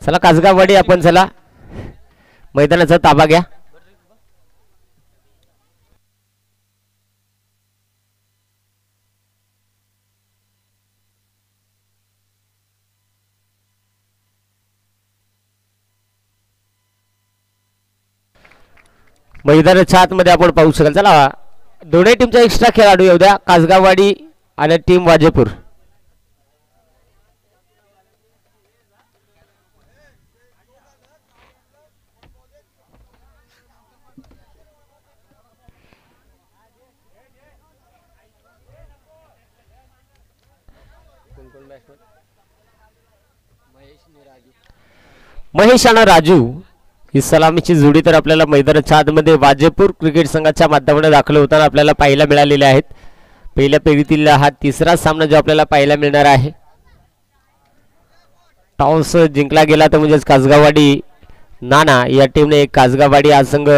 चला कासगाववाडी आपण चला मैदानाचा ताबा घ्या. मैदानाच्या आतमध्ये आपण पाहू शकाल. चला दोन्ही टीमचा एक्स्ट्रा खेळाडू येऊ द्या, कासगाववाडी आणि टीम वाजेपूर. महेश आणि राजू ही सलामीची जोडी तर आपल्याला मैदानाच्या आतमध्ये वाजेपूर क्रिकेट संघाच्या माध्यमातून दाखल होताना आपल्याला पाहायला मिळालेले आहेत. पहिल्या फेरीतील हा तिसरा सामना जो आपल्याला पाहायला मिळणार आहे. टॉस जिंकला गेला तर म्हणजेच कासगाववाडी नाना या टीमने कासगाववाडी हा संघ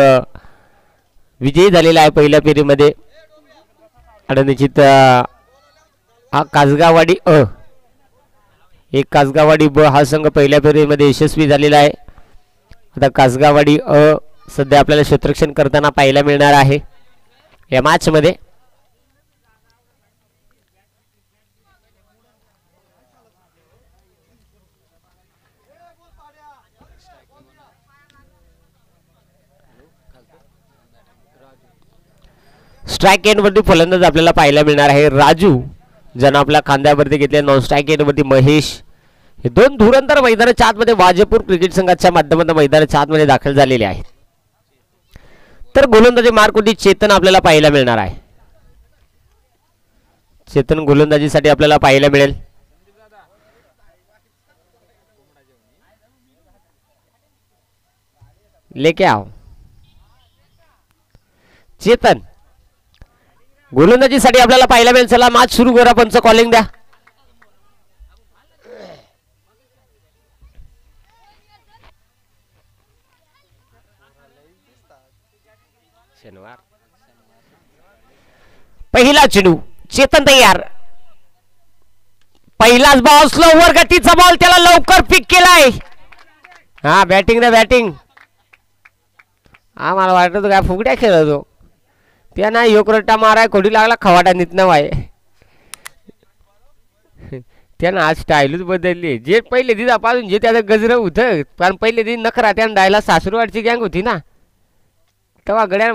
विजयी झालेला आहे पहिल्या फेरीमध्ये. आणि निश्चित हा कासगाववाडी एक कासगाववाडी ब हा संघ पहिल्या फेरीमध्ये यशस्वी झालेला आहे. आता कासगाववाडी सध्या आपल्याला क्षेत्ररक्षण करताना पाहायला मिळणार आहे या मॅच मध्ये. स्ट्राईक एंडवरती फलंदाज आपल्याला पाहायला मिळणार आहे राजू, ज्यानं आपल्या खांद्यावरती घेतले. नॉन स्ट्राईक एंडवरती महेश. हे दोन धुरंधर मैदानाच्या आतमध्ये वाजेपूर क्रिकेट संघाच्या माध्यमातून मैदानाच्या आतमध्ये दाखल झालेले आहेत. तर गोलंदाजी मार्कवरती चेतन आपल्याला पाहायला मिळणार आहे. चेतन गोलंदाजीसाठी आपल्याला पाहायला मिळेल. लेके आओ चेतन गोलंदाजीसाठी आपल्याला पाहायला मिळेल. चला मॅच सुरू करा, पंच कॉलिंग द्या. शनिवार पहिला चेंडू चेतन तयार. पहिलाच बॉल स्लोवर गतीचा बॉल, त्याला लवकर पिक केलाय. हा बॅटिंग रे बॅटिंग. हा मला वाटत काय फुगड्या खेळतो त्यांना योकरट्टा माराय कोडी लागला खवाटा नितना वाय. त्यानं आज स्टाईलच बदलली. जे पहिले दिवसापासून जे त्याचं गजर होतं कारण पहिले दिन नखरा त्यानं डायला सासरूवाडची गँग होती ना, तेव्हा गड्या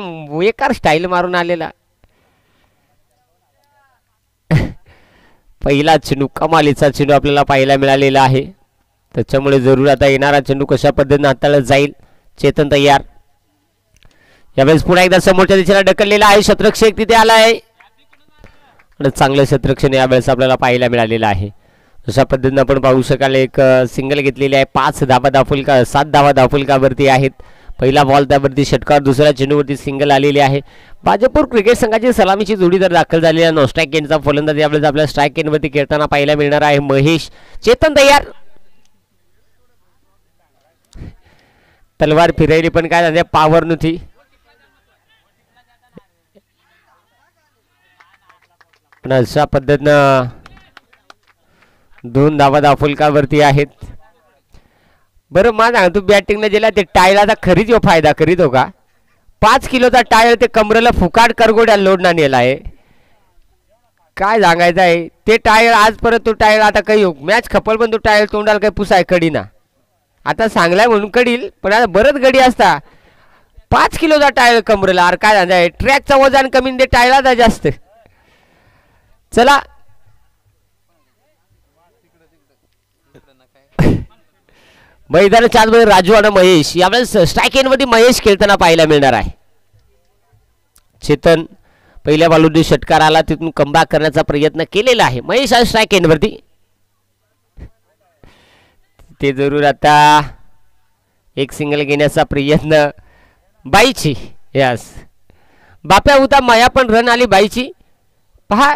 एकार स्टाईल मारून आलेला. पहिला चेंडू कमालीचा चेंडू आपल्याला पाहायला मिळालेला आहे. त्याच्यामुळे जरूर आता येणारा चेंडू कशा पद्धतीने हाताळला जाईल. चेतन तयार. यावेळेस पुन्हा एकदा समोरच्या दिशेला ढकललेला आहे. क्षेत्ररक्षक तिथे आला आहे आणि चांगलं क्षेत्ररक्षण यावेळेस आपल्याला पाहायला मिळालेलं आहे. अशा पद्धतीने आपण पाहू शकाल. एक सिंगल घेतलेली आहे. 5 धावा धावफलका 7 धावा धावफलकावरती आहेत. पहिला बॉल त्यावरती षटकार, दुसऱ्या चेंडूवरती सिंगल आलेली आहे. वाजेपूर क्रिकेट संघाची सलामीची जोडीदार दाखल झालेली आहे. नॉन स्ट्राईक एंडचा फलंदाज यावेळेस आपल्या स्ट्राईक एंडवरती खेळताना पाहायला मिळणार आहे महेश. चेतन तयार. तलवार फिरायली पण काय झाले पावर नव्हती. पण अशा पद्धतीनं 2 धावा धावफलकावरती आहेत. बरं मला तू बॅटिंगला गेला ते टायरचा खरीच हो फायदा करीत हो का? 5 किलोचा टायर ते कमरेला फुकाट करगोड्या लोडना नेला आहे. काय सांगायचं आहे ते टायर आज परत तो टायर आता काही हो मॅच खपल पण तो टायर तोंडाला काही पुसाय कडी ना. आता सांगलाय म्हणून कडील पण आता बरंच गडी असता. 5 किलोचा टायर कमरेला अरे काय सांगाय ट्रॅकचा वजन कमी ते टायरला जास्त. चला मैदानाच्या आतमध्ये राजू आणि महेश यावेळेस स्ट्राईक एंडवरती महेश खेळताना पाहायला मिळणार आहे. चेतन पहिल्या बॉलवरती षटकार आला तिथून कमबॅक करण्याचा प्रयत्न केलेला आहे. महेश आज स्ट्राईक एंडवरती. ते जरूर आता एक सिंगल घेण्याचा प्रयत्न बाईची. यस बाप्या होता माया पण रन आली बाईची. पहा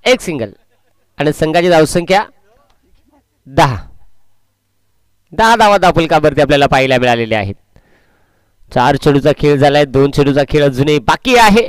एक सिंगल आणि संघाची धावसंख्या 10 धावा धावफलकावरती आपल्याला पाहायला मिळालेले आहेत. 4 चेंडूचा खेळ झालाय. 2 चेंडूचा खेळ अजूनही बाकी आहे.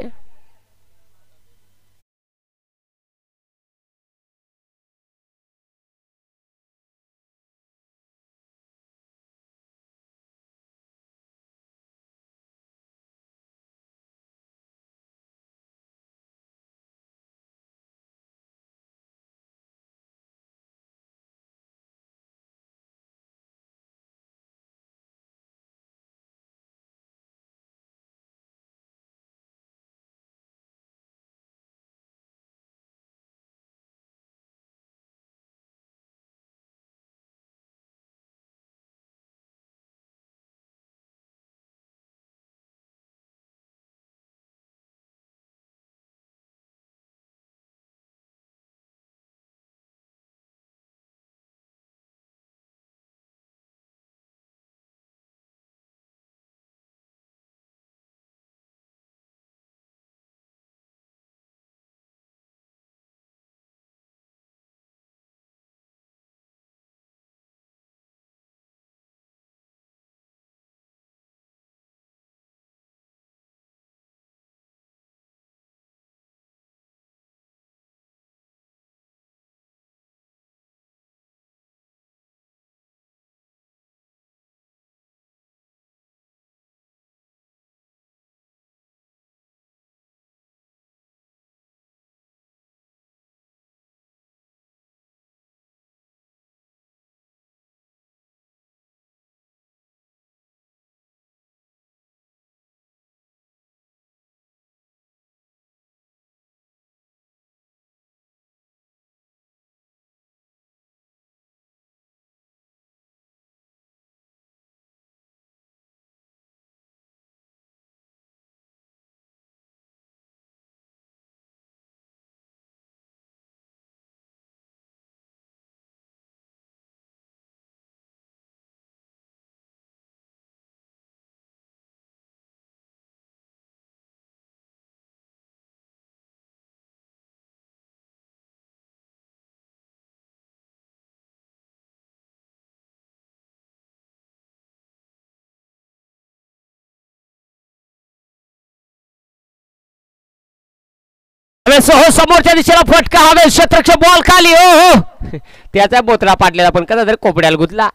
यावेळेस हो समोरच्या दिशेला फटका हवे क्षेत्ररक्षक बॉल खाली हो हो त्याचा बोतरा पाडलेला पण कसा तरी कोपड्याला गुतला.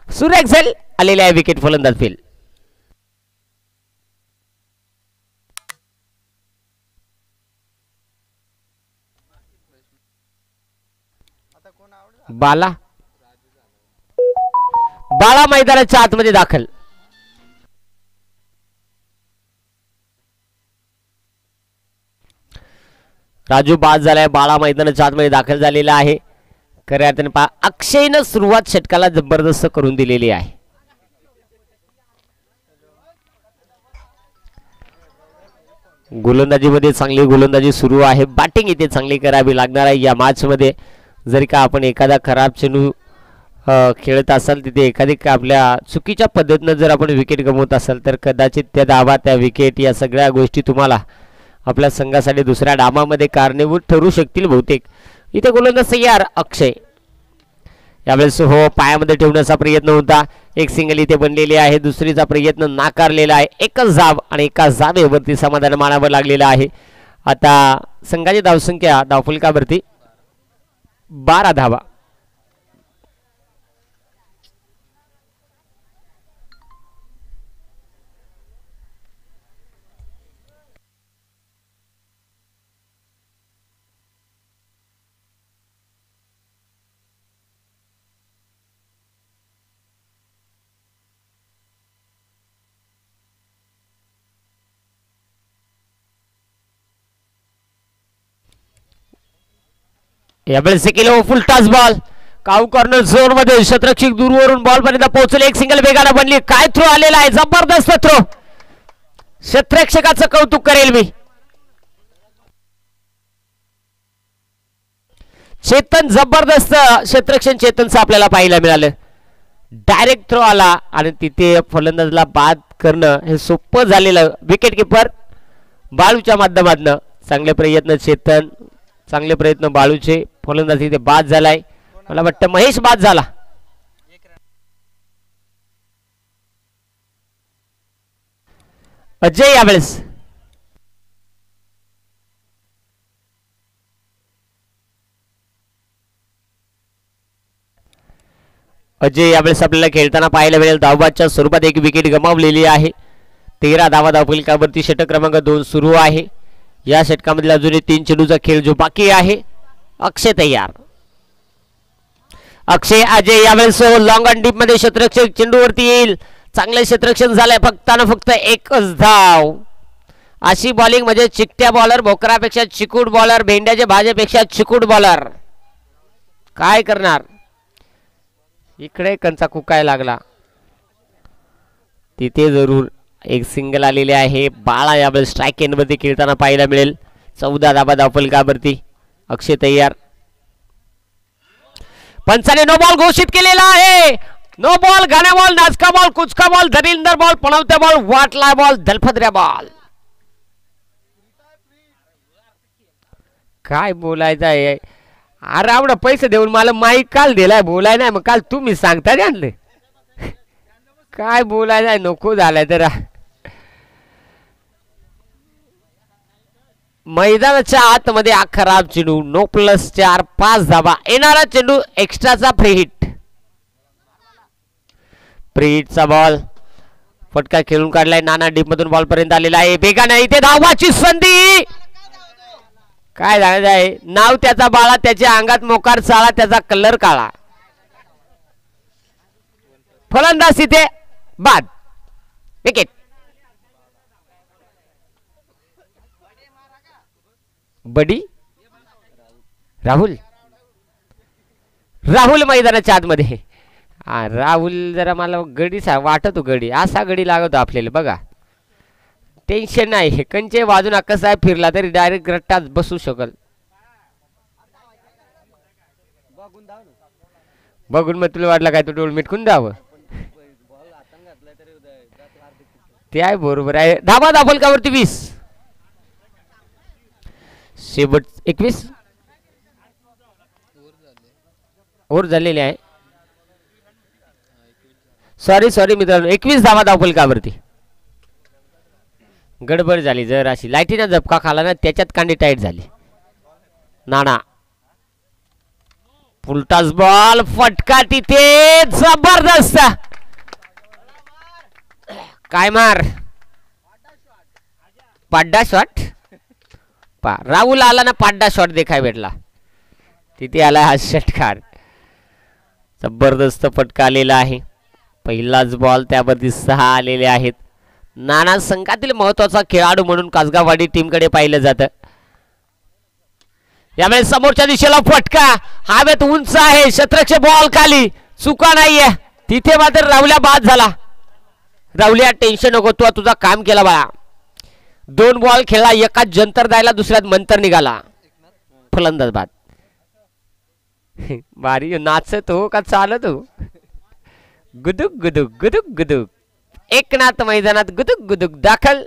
सुरेख झेल आलेले आहे विकेट फलंदाज फेल. बाला बाळा मैदानाच्या आतमध्ये दाखल. राजू बाद झालाय. बाळा मैदानाच्या आतमध्ये दाखल झालेला आहे. खऱ्या अर्थाने पहा अक्षयनं सुरुवात षटकाला जबरदस्त करून दिलेली आहे. गोलंदाजीमध्ये चांगली गोलंदाजी सुरू आहे. बॅटिंग इथे चांगली करावी लागणार आहे या मॅच मध्ये. जरी का आपण एखादा खराब चेंडू खेळत असाल तिथे एखादी आपल्या चुकीच्या पद्धतीनं जर आपण विकेट गमवत असाल तर कदाचित त्या धावा त्या विकेट या सगळ्या गोष्टी तुम्हाला आपल्या संघासाठी दुसऱ्या डामामध्ये कारणीभूत ठरू शकतील बहुतेक. इथे गोलंदाज तयार अक्षय. यावेळेस हो पायामध्ये ठेवण्याचा प्रयत्न होता. एक सिंगल इथे बनलेली आहे. दुसरीचा प्रयत्न नाकारलेला आहे. एकच जाब आणि एका जाबेवरती समाधान मानावं लागलेलं आहे. आता संघाची धावसंख्या धावफलकावरती 12 धावा. यावेळेस केलं फुल टॉस बॉल काऊ कॉर्नर झोन मध्ये क्षेत्ररक्षक दूरवरून बॉल पर्यंत पोहोचले. एक सिंगल वेगाला बनली. काय थ्रो आलेला आहे. जबरदस्त थ्रो. क्षेत्ररक्षकाचं कौतुक करेल मी. चेतन जबरदस्त क्षेत्ररक्षण चेतनचं आपल्याला पाहायला मिळालं. डायरेक्ट थ्रो आला आणि तिथे फलंदाजला बाद करणं हे सोपं झालेलं. विकेट किपर बाळूच्या माध्यमातून चांगले प्रयत्न चेतन चांगले प्रयत्न बाळूचे. फलंदाज इथे बाद झालाय. मला वाटतं महेश बाद झाला. अजय यावेळेस अजय यावेळेस आपल्याला खेळताना पाहायला मिळेल. धावबादच्या स्वरूपात एक विकेट गमावलेली आहे. 13 धावा धावफलकावरती. षटक क्रमांक 2 सुरू आहे. या षटकामधील अजूनही 3 चेंडूचा खेळ जो बाकी आहे. अक्षय तयार. अक्षय अजय यावेळेस लॉंग अँड डीप मध्ये क्षेत्ररक्षक चेंडूवरती येईल. चांगले क्षेत्ररक्षण झालंय. फक्त ना फक्त एकच धाव. अशी बॉलिंग म्हणजे चिकट्या बॉलर भोकरापेक्षा चिकूट बॉलर भेंड्याच्या भाज्यापेक्षा चिकूट बॉलर. काय करणार. इकडे कंचा कुकाय लागला. तिथे जरूर एक सिंगल आलेले आहे. बाळा यावेळेस स्ट्राईक एंडमध्ये खेळताना पाहायला मिळेल. 14 धावा धावफलकावरती. अक्षय तयार. पंचाने नो बॉल घोषित केलेला आहे. नो बॉल गाण्या बॉल नाचका बॉल कुचका बॉल दरिंदर बॉल पणवत्या बॉल वाटला बॉल दलफदऱ्या बॉल. काय बोलायचं आहे. अरे आवडं पैसे देऊन मला माईक काल दिलाय बोलाय नाही मग काल तुम्ही सांगता रे आणले. काय बोलायचं आहे नको झालाय तर. मैदानाच्या आतमध्ये हा खराब चेंडू. नो प्लस 4 5 धावा. येणारा चेंडू एक्स्ट्राचा फ्री हिट. फ्री हिटचा बॉल फटका खेळून काढलाय. नाना डीप मधून बॉल पर्यंत आलेला आहे. बेगा नाही इथे धावाची संधी. काय झालं आहे. नाव त्याचा बाळा. त्याच्या अंगात मोकार चाळा. त्याचा कलर काळा. फलंदाज इथे बाद. विकेट. बडी राहुल राहुल मैदानाच्या आतमध्ये. राहुल जरा मला गडी वाटतो. गडी असा गडी लागतो आपल्याला बघा. टेन्शन नाही. कंचे वाजून कसा फिरला तरी डायरेक्ट रट्टाच बसू शकल. बघून मग तुला वाटलं काय तू डोळ मिटकून द्यावं. ते आहे बरोबर आहे. धाबा धावफलकावरती 20. शेवट 21 ओव्हर झालेले आहे. सॉरी मित्रांनो 21 धावा धावफलकावरती. गडबड झाली जर अशी लाईटीनं झपका खाला ना त्याच्यात कांडी टाईट झाली. नाना फुलटॉस बॉल फटका तिथे जबरदस्त काय मार पाड्डा शॉट पा राहुल आला ना पाड्डा शॉट देखाय भेटला तिथे आला हा षटकार जबरदस्त फटका आलेला आहे पहिलाच बॉल त्यावरती 6 आलेले आहेत नाना संघातील महत्वाचा खेळाडू म्हणून कासगाववाडी टीमकडे पाहिलं जातं यामुळे समोरच्या दिशेला फटका हवेत उंच आहे शतरक्ष बॉल खाली चुका नाहीये तिथे मात्र राहुल्या बाद झाला राहुल्या टेन्शन नको तू तुझा काम केला बाळा 2 बॉल खेळला एकात जंतर द्यायला दुसऱ्यात मंतर निघाला फलंदाज बाद बारी नाचत हो का चालत हो गुदुक गुदुक गुदुक गुदुक एकनाथ मैदानात गुदुक गुदुक दाखल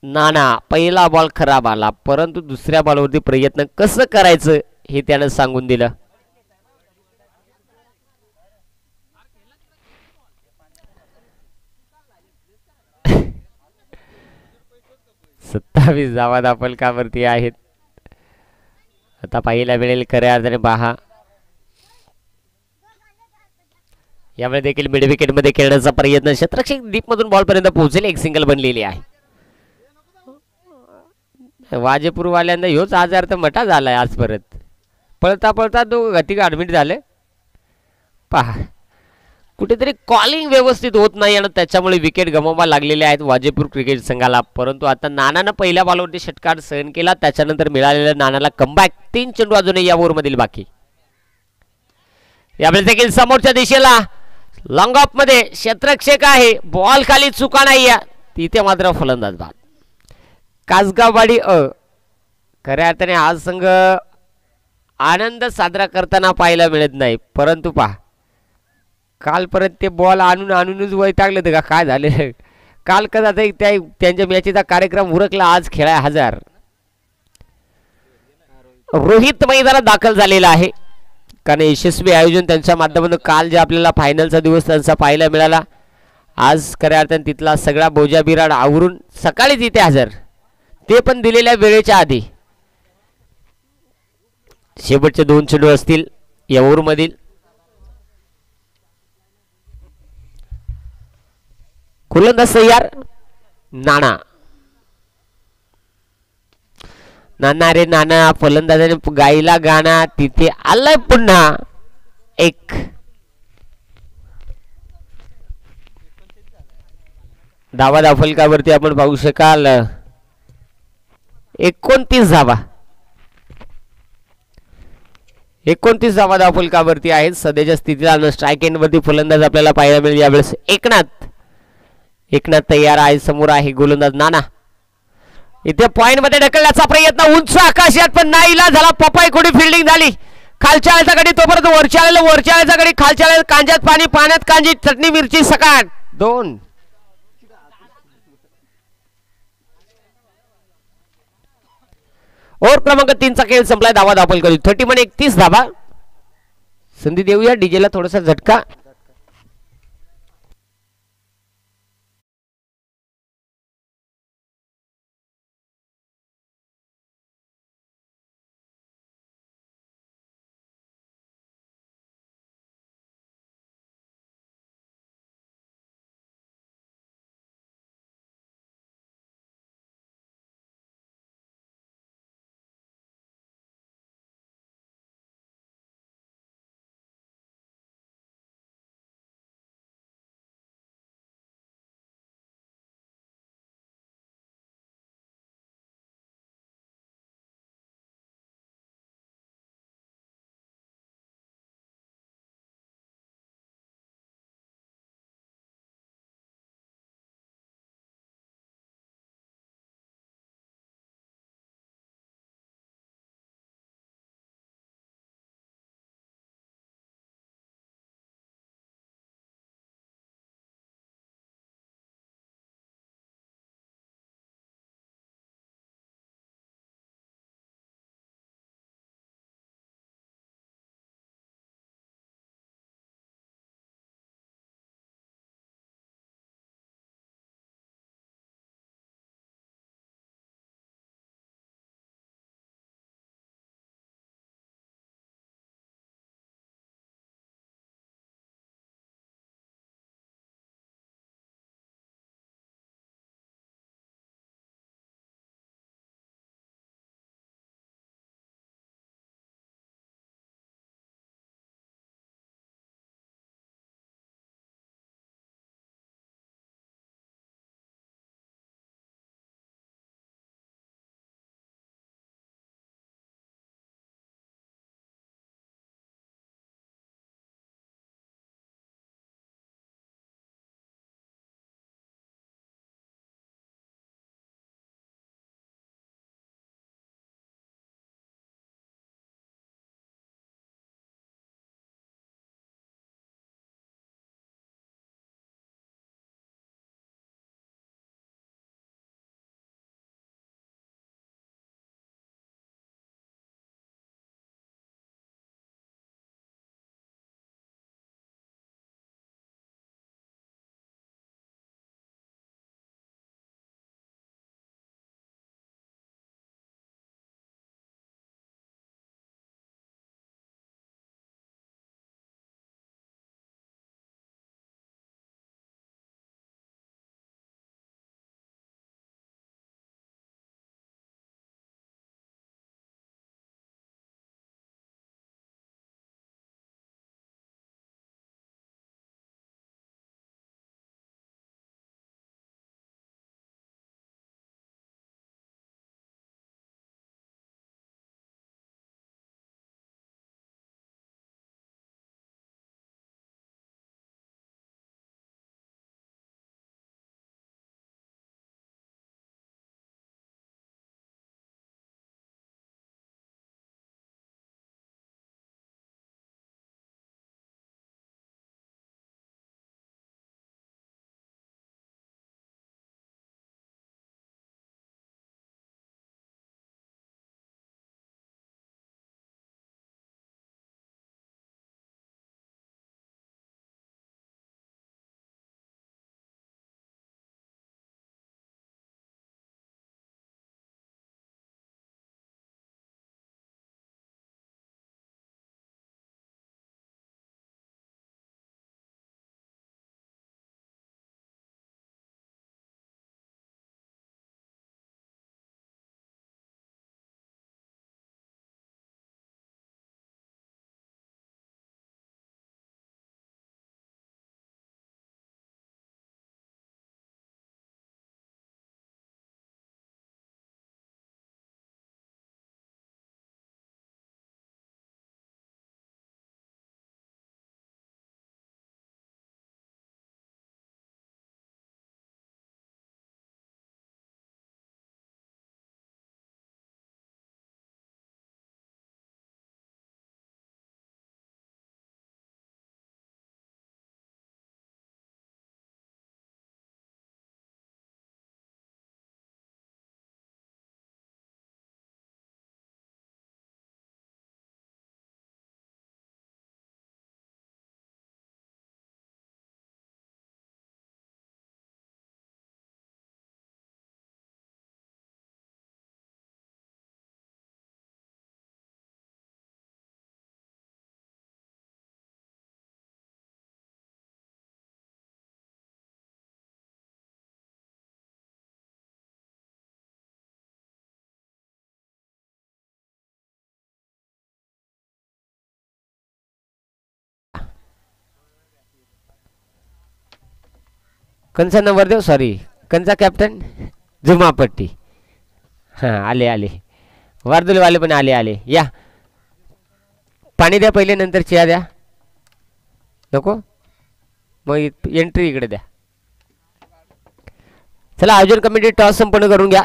नाना पहिला बॉल खराब आला परंतु दुसऱ्या बॉलवरती प्रयत्न कसं करायचं हे त्यानं सांगून दिलं 27 धावा दाफलकावरती आहेत आता पाहायला मिळेल खऱ्या अर्थाने पहा यामुळे देखील मिड विकेट मध्ये खेळण्याचा प्रयत्न क्षेत्ररक्षक डीप मधून बॉल पर्यंत पोहोचेल एक सिंगल बनलेली आहे वाजेपूर वाल्यांना ह्योच आजार तर मटा झालाय आज परत पळता पळता तो गती ऍडमिट झाले पहा कुठेतरी कॉलिंग व्यवस्थित होत नाही आणि त्याच्यामुळे विकेट गमवावा लागलेले आहेत वाजेपूर क्रिकेट संघाला परंतु आता नानानं पहिल्या बॉलवरती षटकार सहन केला त्याच्यानंतर मिळालेल्या नानाला कमबॅक 3 चेंडू अजूनही या ओव्हरमधील बाकी यावेळी देखील समोरच्या दिशेला लॉंग ऑफ मध्ये क्षेत्ररक्षक आहे बॉल खाली चुका नाही तिथे मात्र फलंदाज बाद कासगाववाडी खऱ्या अर्थाने हा संघ आनंद साजरा करताना पाहायला मिळत नाही परंतु पहा कालपर्यंत ते बॉल आणूनच वैतागले का काय झाले काल कदा त्यांच्या मॅचेचा कार्यक्रम उरकला आज खेळाय हजार रोहित मैदानात दाखल झालेला आहे कारण यशस्वी आयोजन त्यांच्या माध्यमातून काल जे आपल्याला फायनलचा दिवस त्यांचा पाहायला मिळाला आज खऱ्या अर्थाने तिथला सगळा बोजा बिराड आवरून सकाळीच इथे हजर ते पण दिलेल्या वेळेच्या आधी शेवटचे 2 चेंडू असतील या ओव्हरमधील गोलंदाज तयार नाना नाना रे नाना फलंदाजाने गायला गाणा तिथे आलाय पुन्हा एक धावा दाफलकावरती आपण पाहू शकाल 29 धावा 29 धावा दाफलकावरती आहेत सध्याच्या स्थितीला स्ट्राइक एंड वरती फलंदाज आपल्याला पाहायला मिळेल यावेळेस एकनाथ तयार आहे समोर आहे गोलंदाज नाना इथे पॉइंट मध्ये ढकलण्याचा प्रयत्न उंच आकाशात पण नाही झाला पपाई कोडी फिल्डिंग झाली खालच्या आळ्याचा गडी तोपर्यंत वरच्या आळ्याचा गडी खालच्या आळ्यात कांज्यात पाणी पाण्यात कांजी चटणी मिरची सकाळ 2 ओव्हर क्रमांक 3 चा खेळ संपलाय धावा दाखल करू 31 धावा संधी देऊया डीजेला थोडासा झटका कंचा नंबर देऊ सॉरी कंचा कॅप्टन जुमापट्टी हां आले आले वारदुलवाले पण आले आले या पाणी द्या पहिले नंतर चहा द्या नको मग एंट्री इकडे द्या चला आयोजन कमिटी टॉस संपन्न करून घ्या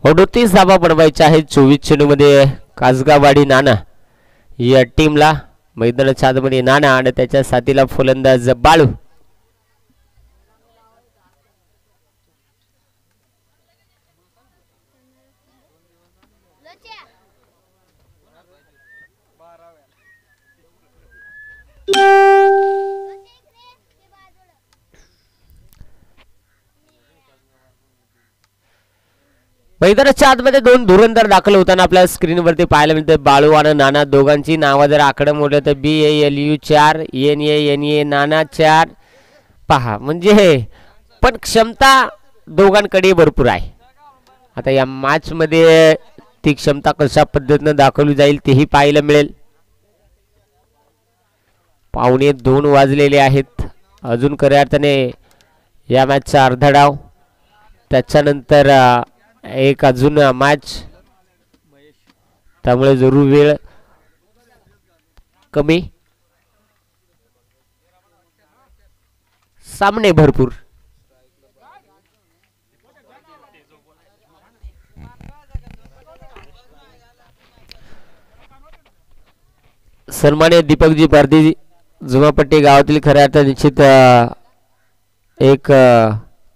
अडोतीस धावा बनवायच्या आहेत 24 चेंडूमध्ये कासगावाडी नाना या टीमला मैदानाच्या आतमध्ये नाना आणि त्याच्या साथीला फलंदाज बाळू मैदानाच्या आतमध्ये दोन धुरंधर दाखल होताना आपल्या स्क्रीनवरती पाहायला मिळते बाळू आणि नाना दोघांची नावं जर आकडे मोडलं तर BALU 4 NA नाना 4 पहा म्हणजे पण क्षमता दोघांकडे भरपूर आहे आता या मॅच मध्ये ती क्षमता कशा पद्धतीने दाखवली जाईल तेही पाहायला मिळेल 1:15 वाजलेले आहेत अजून खऱ्या अर्थाने या मॅचचा अर्धा डाव त्याच्यानंतर एक अजून मॅच त्यामुळे जरूर वेळ कमी सामने भरपूर सन्मान्य दीपकजी पारधी जुमापट्टी गावातील खऱ्या अर्थात निश्चित एक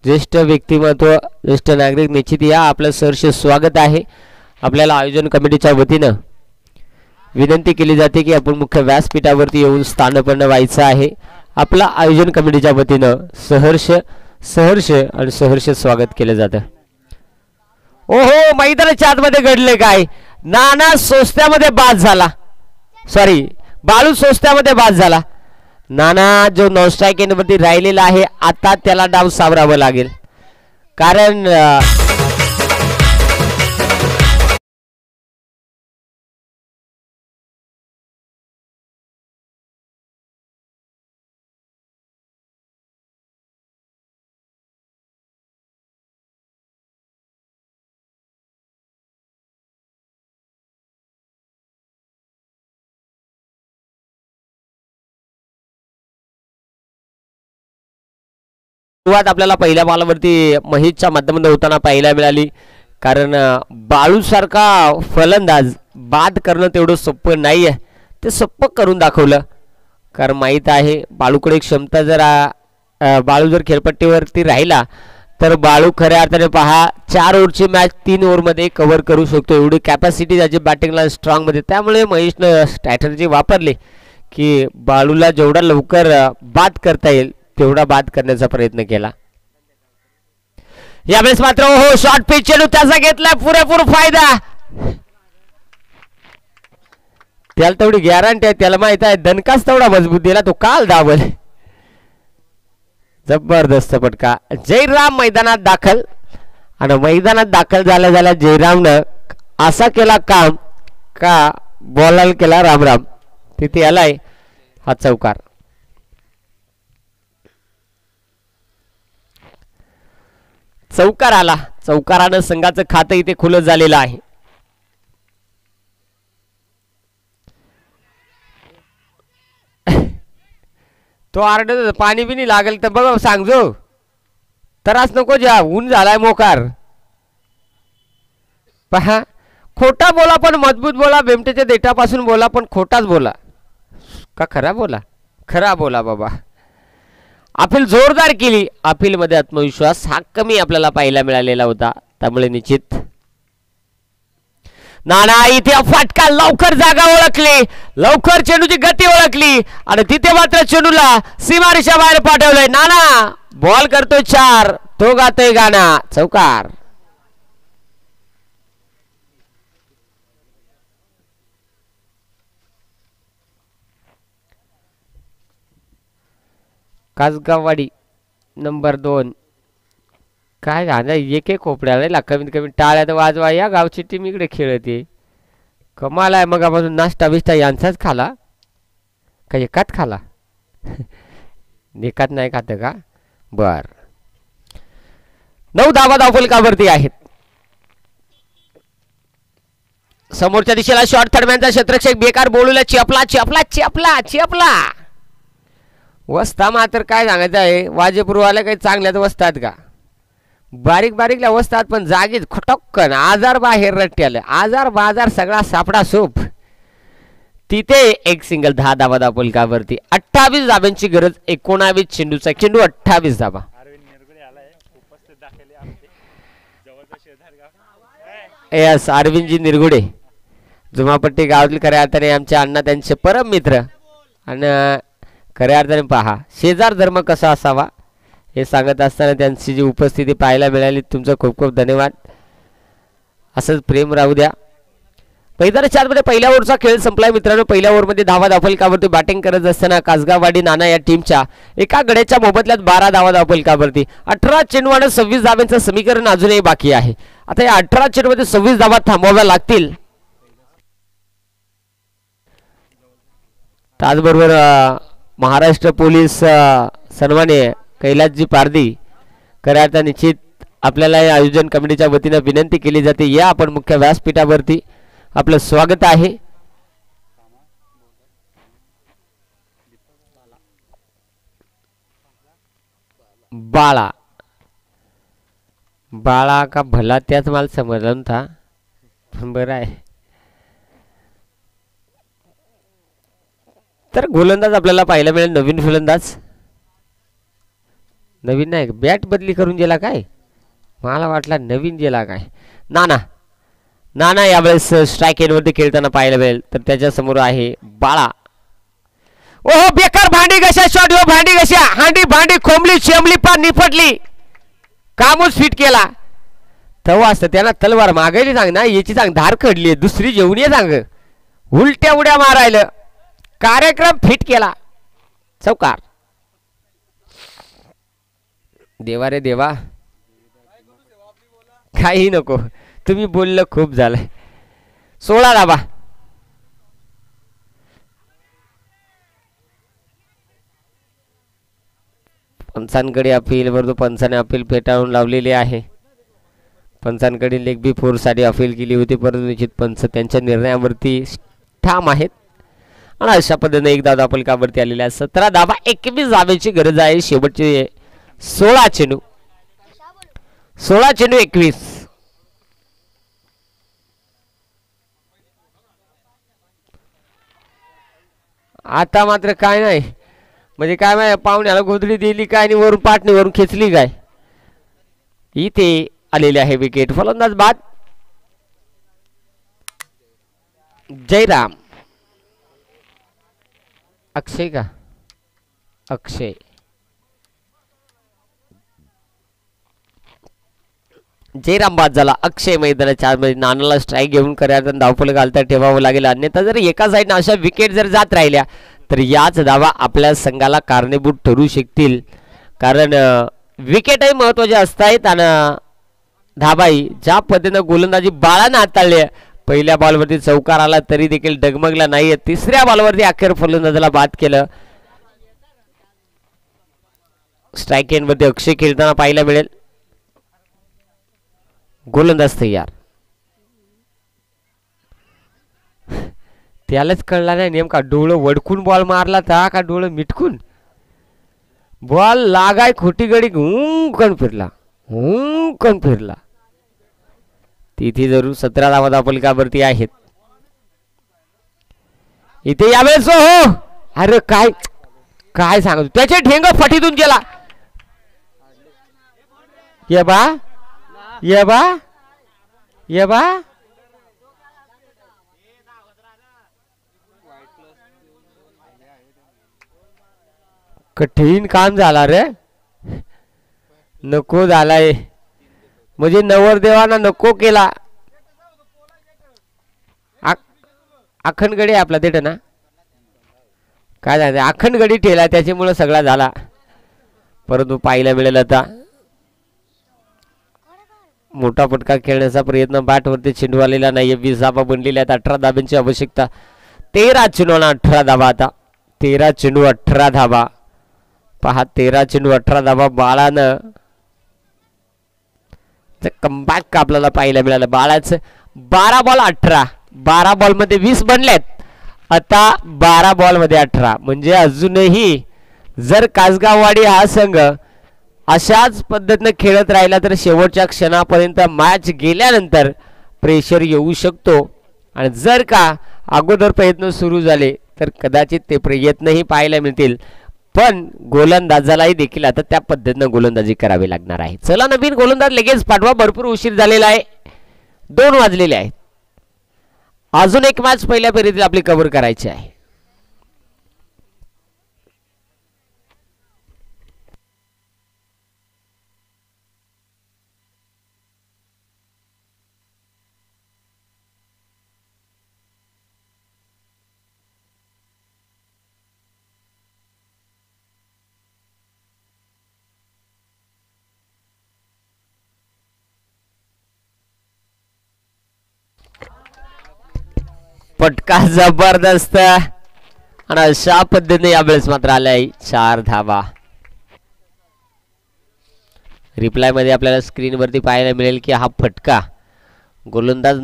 ज्येष्ठ व्यक्तिमत्व ज्येष्ठ नागरिक निश्चित या आपलं सहर्ष स्वागत आहे आपल्याला आयोजन कमिटीच्या वतीनं विनंती केली जाते की आपण मुख्य व्यासपीठावरती येऊन स्थानपन्न व्हायचं आहे आपला आयोजन कमिटीच्या वतीनं सहर्ष स्वागत केलं जातं ओहो मैदानाच्या आतमध्ये घडले काय नाना सोस्त्यामध्ये बाद झाला सॉरी बाळू सोस्त्यामध्ये बाद झाला नाना जो नॉन स्ट्राईक एंडवरती राहिलेला आहे आता त्याला डाव सावरावं लागेल कारण सुरुवात आपल्याला पहिल्या बॉलवरती महेशच्या माध्यमातून होताना पाहायला मिळाली कारण बाळू सारखा फलंदाज बाद करणं तेवढं सोपं नाही आहे ते सोपं करून दाखवलं कारण माहीत आहे बाळूकडे क्षमता जर बाळू जर खेळपट्टीवरती राहिला तर बाळू खऱ्या अर्थाने पहा 4 ओव्हरची मॅच 3 ओव्हरमध्ये कव्हर करू शकतो एवढी कॅपॅसिटी त्याची बॅटिंगला स्ट्रॉंगमध्ये त्यामुळे महेशनं स्ट्रॅटर्जी वापरली की बाळूला जेवढा लवकर बाद करता येईल तेवढा बाद करण्याचा प्रयत्न केला यावेळेस मात्र हो शॉर्ट पिच चेंडू त्याचा घेतला पुरेपूर फायदा त्याला तेवढी गॅरंटी आहे, त्याला माहित आहे दणकाच तेवढा मजबूत दिला तो काल दाबल. जबरदस्त फटका. जयराम मैदानात दाखल आणि मैदानात दाखल झाल्या झाल्या जयरामनं असा केला काम का बॉलाला केला रामराम. तिथे आलाय हा चौकार. चौकार आला. चौकारानं संघाचं खातं इथे खुलं झालेलं आहे. तो आरडत पाणी बिनी लागेल तर बघ सांगजो, त्रास नको ज्या ऊन झालाय मोकार. पहा खोटा बोला पण मजबूत बोला, बेमटेच्या देठापासून बोला पण खोटाच बोला का खरा बोला. खरा बोला बाबा. अपील जोरदार केली. अपील मध्ये आत्मविश्वास हा कमी आपल्याला पाहायला मिळालेला होता, त्यामुळे निश्चित नाना इथे फटका. लवकर जागा ओळखली, लवकर चेंडूची गती ओळखली आणि तिथे मात्र चेंडूला सीमारेषा बाहेर पाठवलंय. नाना बॉल करतोय 4, तो गातोय गाणा. चौकार. कासगाववाडी नंबर 2. काय गाणं एक एक खोपड्याला कमीत कमी टाळ्यात वाजवा. या गावची टीम इकडे खेळते, कमाल आहे. मग आपण नाश्ता बिष्टा यांचाच खाला का एकात खाला? एकात नाही खात का? बर. 9 धावा धावफलकावरती आहेत. समोरच्या दिशेला शॉर्ट थर्डमॅनचा क्षेत्ररक्षक बेकार बोलूला चेपला चेपला चेपला चेपला. वस्ता मात्र काय सांगायचं आहे, वाजेपूर्वाला काही चांगल्याच वस्तात का? बारीक बारीकला वस्तात पण जागीच खटक्कन आजार बाहेर रट्ट्याला आजार बाजार सगळा सापडा सूप. तिथे एक सिंगल 10 धावा धावफलकावरती. 28 धाब्यांची गरज. 19 चेंडूचा चेंडू 28 धावा. यस अरविंदजी निरगुडे जुमापट्टी गावातील खऱ्या अर्थाने आमच्या अण्णा त्यांचे परम मित्र आणि खऱ्या अर्थाने पहा शेजार धर्म कसा असावा हे सांगत असताना त्यांची जी उपस्थिती पाहायला मिळाली तुमचं खूप खूप धन्यवाद. असंच प्रेम राहू द्या. मैदान 4 मध्ये पहिल्या ओव्हरचा खेळ संपलाय मित्रांनो. पहिल्या ओव्हरमध्ये धावा धावफलकावरती बॅटिंग करत असताना कासगाववाडी नाना या टीमच्या एका गड्याच्या मोबदल्यात 12 धावा धावफलकावरती. 18 चेंडू आणि 26 धाव्यांचं समीकरण अजूनही बाकी आहे. आता या 18 चेंडूमध्ये 26 धावा थांबवाव्या लागतील. त्याचबरोबर महाराष्ट्र पोलीस सन्माननीय कैलासजी पारधी खऱ्या अर्थाने निश्चित आपल्याला या आयोजन कमिटीच्या वतीने विनंती केली जाते, या आपण मुख्य व्यासपीठावरती आपलं स्वागत आहे. बाळा बाळा का भला त्याच मला समजलं था. बरं आहे. तर गोलंदाज आपल्याला पाहायला मिळेल. नवीन गोलंदाज. नवीन नाही बॅट बदली करून गेला काय? मला वाटला नवीन गेला काय. नाना नाना यावेळेस स्ट्राईक एंडवरती खेळताना पाहायला मिळेल. तर त्याच्या समोर आहे बाळा. ओहो बेकार भांडी कशा शॉट हो. भांडी कशा हांडी भांडी खोमली शेमली पार निपटली. कामच फिट केला. तवा असतं त्यांना तलवार मागायली सांग ना, याची सांग धार खडली दुसरी जेवण ये सांग. उलट्या उड्या मारायला कार्यक्रम फिट केला. चौकार. देवा रे देवा काही नको तुम्ही बोललं खूप झालंय. 16 धावा. पंचांकडे अपील परंतु पंचाने अपील फेटाळून लावलेली आहे. पंचांकडे लेग बी 4 साठी अपील केली होती परंतु निश्चित पंच त्यांच्या निर्णयावरती ठाम आहेत आणि अशा पद्धतीने एक धावा फलकावरती आलेल्या 17 धावा. 21 धावेची गरज आहे. शेवटचे 16 चेंडू 21. आता मात्र काय नाही म्हणजे काय माहिती पाहुण्याला गोधडी दिली काय आणि वरून पाटणीवरून खेचली काय. इथे आलेले आहे विकेट. फलंदाज बाद जयराम. अक्षय का अक्षय जयराम बाद झाला. अक्षय मैदानाच्या आतमध्ये नानाला स्ट्राईक घेऊन करायचं धावफलक घालता ठेवावं लागेल, अन्यथा जर एका साईडनं अशा विकेट जर जात राहिल्या तर याच धावा आपल्या संघाला कारणीभूत ठरू शकतील. कारण विकेटही महत्त्वाचे असतात आणि धाबाई ज्या पद्धतीनं गोलंदाजी बाळानं हाताळली. पहिल्या बॉलवरती चौकार आला तरी देखील डगमगला नाही. तिसऱ्या बॉलवरती अखेर फलंदाजाला बाद केलं. स्ट्राईक एंडवरती अक्षय खेळताना पाहायला मिळेल. गोलंदाज तयार. त्यालाच कळला नाही नेमका डोळं वडकून बॉल मारला था का डोळं मिटकून. बॉल लागाय खोटी गडी हुंकन फिरला. तिथे जरूर 17 धावा धावफलकावरती आहेत. इथे यावेळेस हो अरे काय काय सांगतो त्याचे ठेंग फटीतून गेला. ये बा कठीण काम झाला रे. नको झालाय म्हणजे नवरदेवाना नको केला. आखणगडी आपला देठ ना काय झालं आखणगडी ठेला त्याच्यामुळे सगळा झाला. परंतु पाहायला मिळेल आता मोठा फटका खेळण्याचा प्रयत्न बॅटवरती चेंडू आलेला नाही. 20 धाबा बनलेल्या आहेत. 18 धाब्यांची आवश्यकता. 13 चेंडू 18 धाबा. आता 13 चेंडू 18 धाबा. पहा 13 चेंडू 18 धाबा बाळानं कमबॅक आपल्याला पाहायला मिळालं. बाळाचं 12 बॉल 18. 12 बॉल मध्ये 20 बनलेत. आता 12 बॉल मध्ये 18 म्हणजे अजूनही जर कासगाववाडी हा संघ अशाच पद्धतीने खेळत राहिला तर शेवटच्या क्षणापर्यंत मॅच गेल्यानंतर प्रेशर येऊ शकतो. आणि जर का अगोदर प्रयत्न सुरू झाले तर कदाचित ते प्रयत्नही पाहायला मिळतील. पण गोलंदाजालाही देखील आता त्या पद्धतीने गोलंदाजी करावी लागणार आहे. चला नवीन गोलंदाज लगेच पाठवा. भरपूर उशीर झालेला आहे. 2 वाजलेले आहेत. अजून एक मॅच पहिल्या फेरीतील आपली कव्हर करायची आहे. फटका जबरदस्त आणि अशा पद्धतीने यावेळेस मात्र आलाय 4 धावा. रिप्लाय मध्ये आपल्याला स्क्रीनवरती पाहायला मिळेल की हा फटका फलंदाज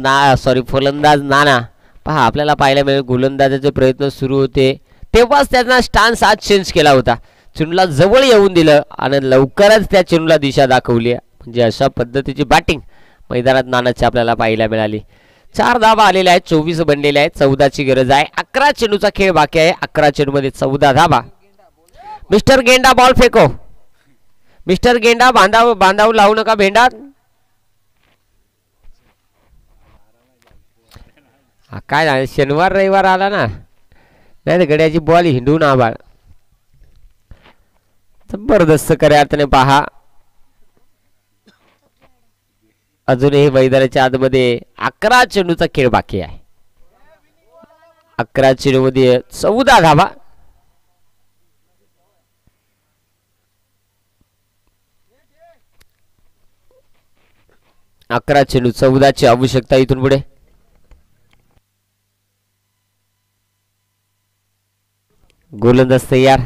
नाना. पहा आपल्याला पाहायला मिळेल गोलंदाजाचे प्रयत्न सुरू होते तेव्हाच त्यांना स्टान्स आज चेंज केला होता. चेंडूला जवळ येऊन दिलं आणि लवकरच त्या चेंडूला दिशा दाखवली. म्हणजे अशा पद्धतीची बॅटिंग मैदानात नानाची आपल्याला पाहायला मिळाली. 4 धावा आलेल्या आहेत. 24 बनलेल्या आहेत. 14ची गरज आहे. 11 चेंडूचा खेळ बाकी आहे. 11 चेंडू मध्ये 14 धावा. मिस्टर गेंडा बॉल फेको. मिस्टर गेंडा बांधाव लावू नका भेंडात. काय झालं शनिवार रविवार आला ना नाही तर गड्याची बॉल हिंडून आबाळ जबरदस्त खऱ्या अर्थाने पहा. अजूनही मैदानाच्या आतमध्ये 11 चेंडूचा खेळ बाकी आहे. 11 चेंडू मध्ये 14 धावा. अकरा चेंडू 14ची आवश्यकता इथून पुढे. गोलंदाज तयार.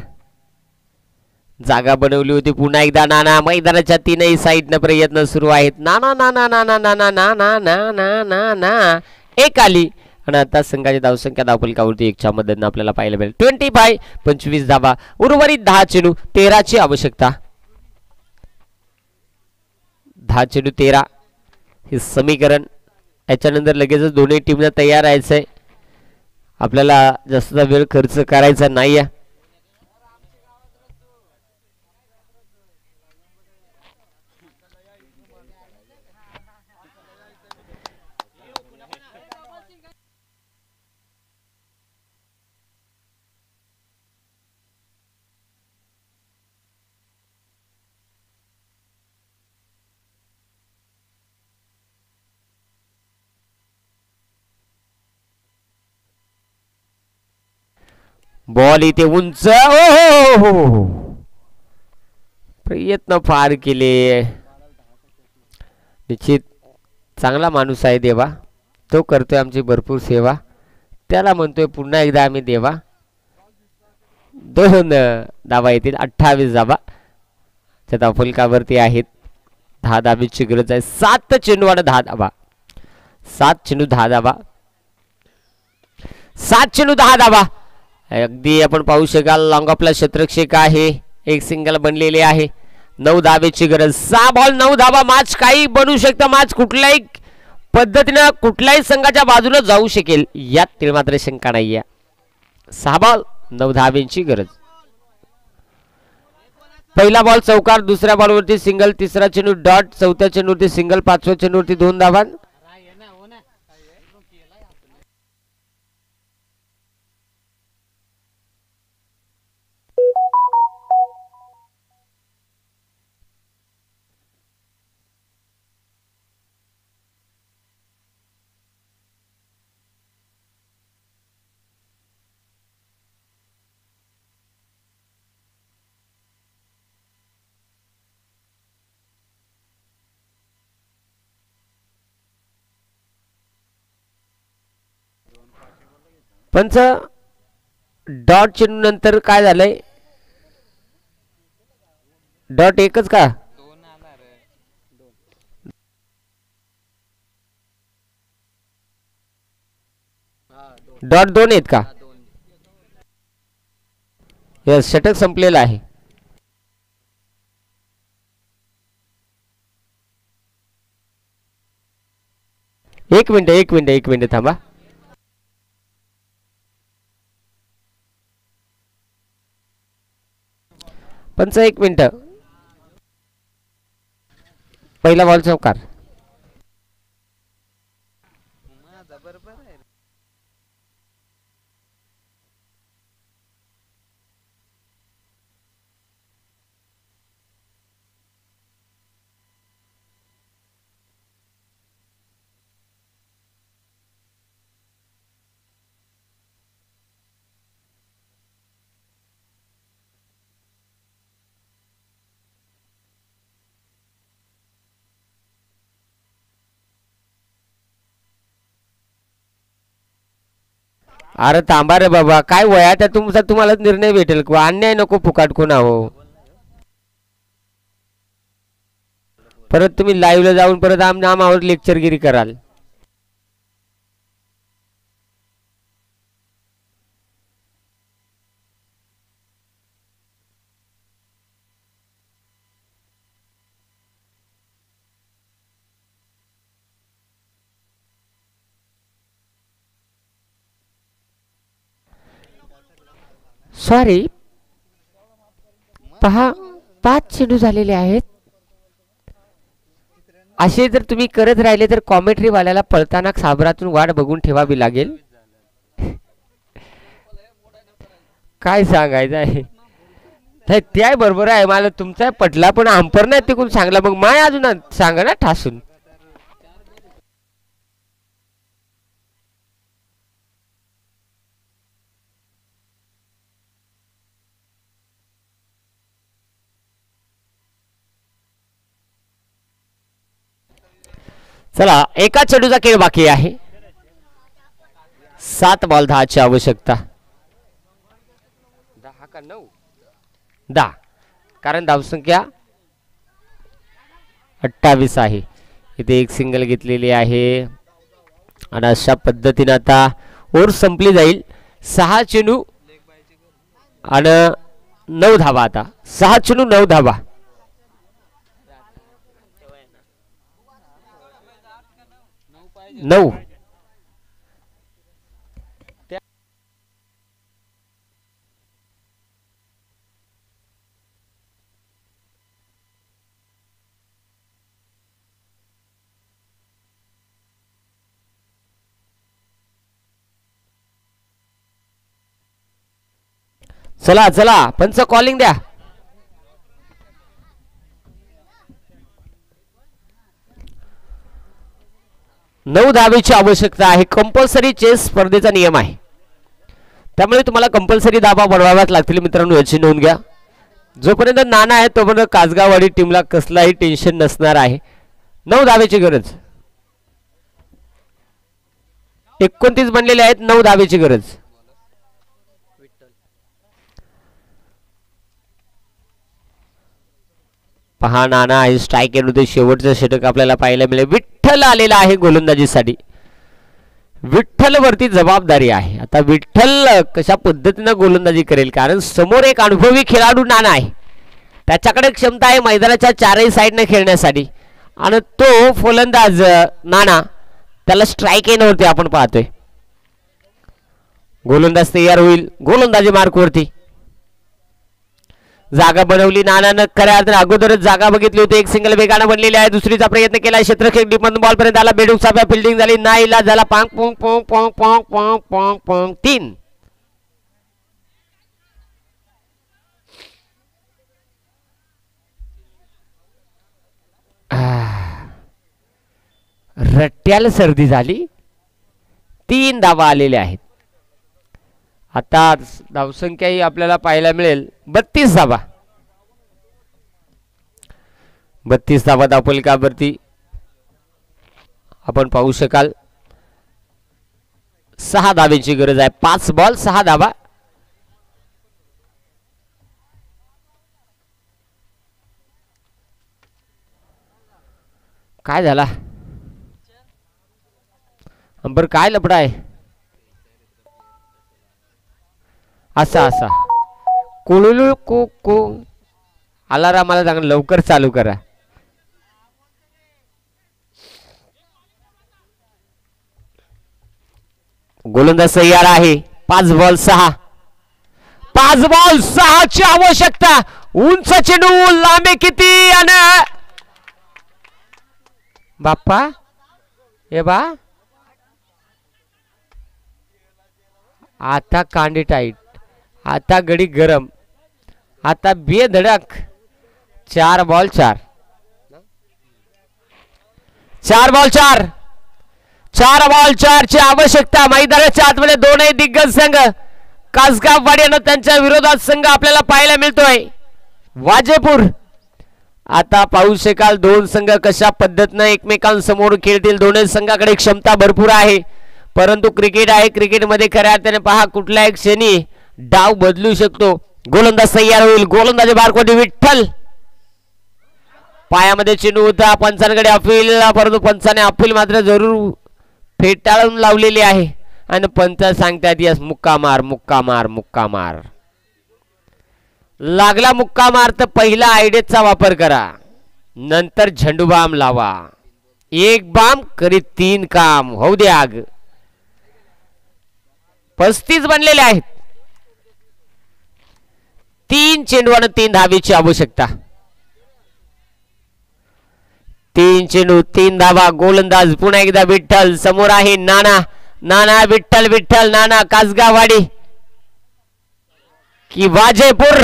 जागा बनवली होती पुन्हा एकदा नाना. मैदानाच्या तीनही साईडनं प्रयत्न सुरू आहेत. नाना नाना नाना नाना नाना नाना नाना एक आली आणि आता संघाची धावसंख्या धावफलकावरती 1च्या मदतीने आपल्याला पाहायला मिळेल. 25 25 धावा. उर्वरित 10 चेंडू 13ची आवश्यकता. 10 चेंडू 13 हे समीकरण. याच्यानंतर लगेचच दोन्ही टीमला तयार राहायचंय. आपल्याला जास्त वेळ खर्च करायचा नाही आहे. बॉल इथे उंच. हो, प्रयत्न फार केले. निश्चित चांगला माणूस आहे देवा, तो करतोय आमची भरपूर सेवा, त्याला म्हणतोय पुन्हा एकदा आम्ही देवा. 2 धावा येतील. 28 धावा त्या फलकावरती आहेत. 10 धाबीची गरज आहे. 7 चेंडूवाड 10 धावा. 7 चेंडू 10 धावा. 7 चेंडू 10 धावा. अगदी आपण पाहू शकाल लॉंग ऑफला क्षेत्रक्षक आहे. एक सिंगल बनलेले आहे. 9 धावेची गरज. 6 बॉल 9 धावा. मॅच काही बनू शकतं. मॅच कुठल्याही पद्धतीनं कुठल्याही संघाच्या बाजूला जाऊ शकेल यात तीळ मात्र शंका नाहीये. 6 बॉल 9 धावेची गरज. पहिला बॉल चौकार. दुसऱ्या बॉलवरती सिंगल. तिसरा चेंडू डॉट. चौथ्या चेंडूवरती सिंगल. 5व्या चेंडूवरती 2 धावा. पंच डॉट चेंडू नंतर काय झालंय. डॉट एकच का. डॉट 2 आहेत का. यस षटक संपलेला आहे. एक मिनिट थांबा. पंच 1 मिनिट. पहिला बॉल चौकार. अरे थांबा रे बाबा, काय वयात आहे तुमचा, तुम्हाला निर्णय भेटेल किंवा अन्याय नको फुकाट कोणा हो. परत तुम्ही लाईव्हला जाऊन परत आम्हावर लेक्चरगिरी कराल. सॉरी, 5 चेंडू झालेले आहेत. असे जर तुम्ही करत राहिले तर कॉमेंट्री वाल्याला पळताना साबरातून वाट बघून ठेवावी लागेल. काय सांगायचं आहे ते बरोबर आहे, मला तुमचा पटला, पण अंपर नाही तिकून सांगला मग माय अजून सांगा ना ठासून. चला, एका चेंडूचा खेळ बाकी आहे. 7 बॉल 10 ची आवश्यकता. 10 का 9? 10, कारण धावसंख्या 28 आहे. इथे एक सिंगल घेतलेली आहे आणि अशा पद्धतीने आता ओव्हर संपली जाईल. 6 चेंडू आणि 9 धावा. आता 6 चेंडू 9 धावा. नऊ. चला चला, पंच कॉलिंग द्या. नऊ धावेची आवश्यकता आहे. कंपल्सरी चेस स्पर्धेचा नियम आहे. त्यामुळे तुम्हाला कंपल्सरी धाबा बनवाव्याच लागतील मित्रांनो, याची नोंद घ्या. जोपर्यंत नाना आहे तोपर्यंत कासगाववाडी टीमला कसलाही टेन्शन नसणार आहे. 9 धावेची गरज. 29 बनलेले आहेत. 9 धावेची गरज. पहा नाना आहे स्ट्राईक येऊन शेवटचं षटक आपल्याला पाहायला मिळेल. विठ्ठल आलेला आहे गोलंदाजीसाठी. विठ्ठल वरती जबाबदारी आहे. आता विठ्ठल कशा पद्धतीने गोलंदाजी करेल, कारण समोर एक अनुभवी खेळाडू नाना आहे. त्याच्याकडे क्षमता आहे मैदानाच्या चारही साईडने खेळण्यासाठी, आणि तो फलंदाज नाना त्याला स्ट्राईक येण्यावरती आपण पाहतोय. गोलंदाज तयार होईल गोलंदाजी मार्कवरती. जागा बनवली नानानं, खऱ्या अर्थाने अगोदरच जागा बघितली होती. एक सिंगल वेगाने बनलेली आहे. दुसरीचा प्रयत्न केला. क्षेत्ररक्षक डिपन बॉल पर्यंत आला. बेडूक साफ्या फिल्डिंग झाली. नाही इलाज झाला. पांग पोंग पोंग पोंग पोंग पोंग पोंग पोंग 3. रट्ट्याला सर्दी झाली. 3 धावा आलेल्या आहेत. आता धावसंख्याही आपल्याला पाहायला मिळेल 32 धावा. 32 धावा धावफलकावरती आपण पाहू शकाल. 6 धावेची गरज आहे. 5 बॉल 6 धावा. काय झाला अंबर, काय लपडा आहे? असा असा कुळुलू कु कु अलाराम मला सांग लवकर चालू करा. गोलंदाज तयार आहे. 5 बॉल 6. 5 बॉल 6 ची आवश्यकता. उंच चेंडू, लांबी किती, आणि बाप्पा हे बा आता कांडी टाईट, आता गडी गरम, आता बेधडक. 4 बॉल 4. 4 बॉल 4. 4 बॉल 4 ची आवश्यकता. मैदानाच्या आतमध्ये दोनही दिग्गज संघ कासगाववाडी आणि त्यांच्या विरोधात संघ आपल्याला पाहायला मिळतोय वाजेपूर. आता पाहू शकाल दोन संघ कशा पद्धतीने एकमेकांसमोर खेळतील. दोन्ही संघाकडे क्षमता भरपूर आहे, परंतु क्रिकेट आहे. क्रिकेटमध्ये खऱ्या अर्थाने पहा कुठल्याही क्षणी डाव बदलू शकतो. गोलंदाज तयार होईल. गोलंदाजी बारकोटी विठ्ठल. पायामध्ये चेंडू होता. पंचांकडे अपील, परंतु पंचाने अपील मात्र जरूर फेटाळून लावलेली आहे आणि पंच सांगतात यस मुक्का मार मुक्का मार मुक्का मार. लागला मुक्का मार तर पहिला आयडेचा वापर करा, नंतर झेंडू बाम लावा. एक बाम करीत 3 काम. होऊ दे आग. 35 बनलेले आहेत. 3 चेंडू आणि 3 धावेची आवश्यकता. 3 चेंडू 3 धावा. गोलंदाज पुन्हा एकदा विठ्ठल. समोर आहे नाना. नाना विठ्ठल विठ्ठल नाना. कासगाववाडी की वाजेपूर.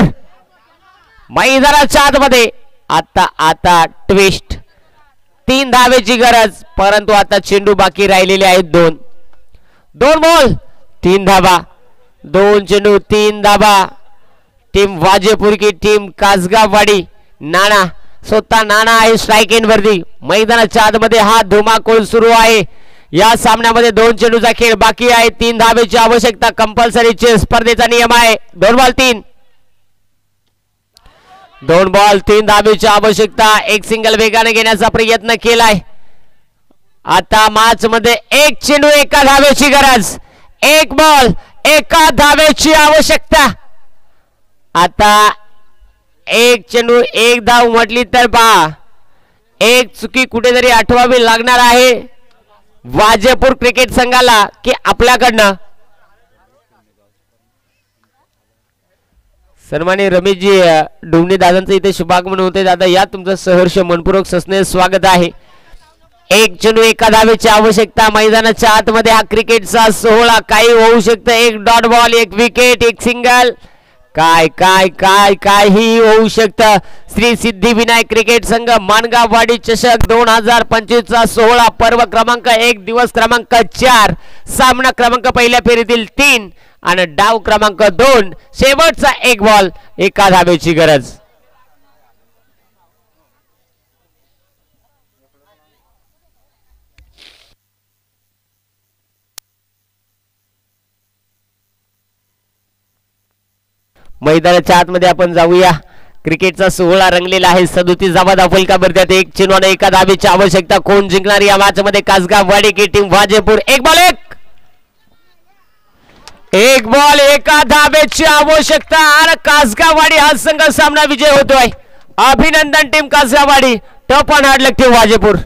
मैदानाच्या आतमध्ये आता आता ट्विस्ट. 3 धावेची गरज, परंतु आता चेंडू बाकी राहिलेले आहेत 2. 2 बॉल 3 धावा. 2 चेंडू 3 धावा. टीम वाजेपूर की टीम कासगाववाडी. नाना स्वतः नाना आहे स्ट्राइक एंड वरती. मैदानाच्या आतमध्ये हा धुमाकूळ सुरू आहे. या सामन्यामध्ये 2 चेंडूचा खेळ बाकी आहे. 3 धावेची आवश्यकता. कंपल्सरी स्पर्धेचा नियम आहे. 2 बॉल 3. 2 बॉल 3 धावेची आवश्यकता. एक सिंगल वेगाने घेण्याचा प्रयत्न केलाय. आता मॅच मध्ये 1 चेंडू 1 धावेची गरज. 1 बॉल 1 धावेची आवश्यकता. आता 1 चेंडू 1 धाव म्हटली तर पहा एक चुकी कुठेतरी आठवावी लागणार आहे वाजेपूर क्रिकेट संघाला की आपल्याकडनं. सन्माननीय रमेशजी डोंगणे दादांचं इथे शुभागमन होते. दादा या तुमचं सहर्ष मनपूर्वक सस्ने स्वागत आहे. 1 चेंडू 1 धावेची आवश्यकता. मैदानाच्या आतमध्ये हा क्रिकेटचा सोहळा. काही होऊ शकतं. 1 डॉट बॉल 1 विकेट 1 सिंगल. काय काय काय काही होऊ शकतं. श्री सिद्धिविनायक क्रिकेट संघ माणगाववाडी चषक 2025 चा सोहळा. पर्व क्रमांक 1 दिवस क्रमांक 4 सामना क्रमांक पहिल्या फेरीतील 3 आणि डाव क्रमांक 2 शेवटचा एक बॉल एका धावेची गरज. मैदानाच्या आतमध्ये आपण जाऊया. क्रिकेटचा सोहळा रंगलेला आहे. 37 धावा दाखल का बरं एक चेंडूने एका धावेची आवश्यकता. कोण जिंकणार या मॅच मध्ये? कासगाववाडी की टीम वाजेपूर? एक बॉल एका धावेची आवश्यकता आणि कासगाववाडी हा संघ सामना विजय होतोय. अभिनंदन टीम कासगाववाडी. टप ऑन हार्ड टीम वाजेपूर.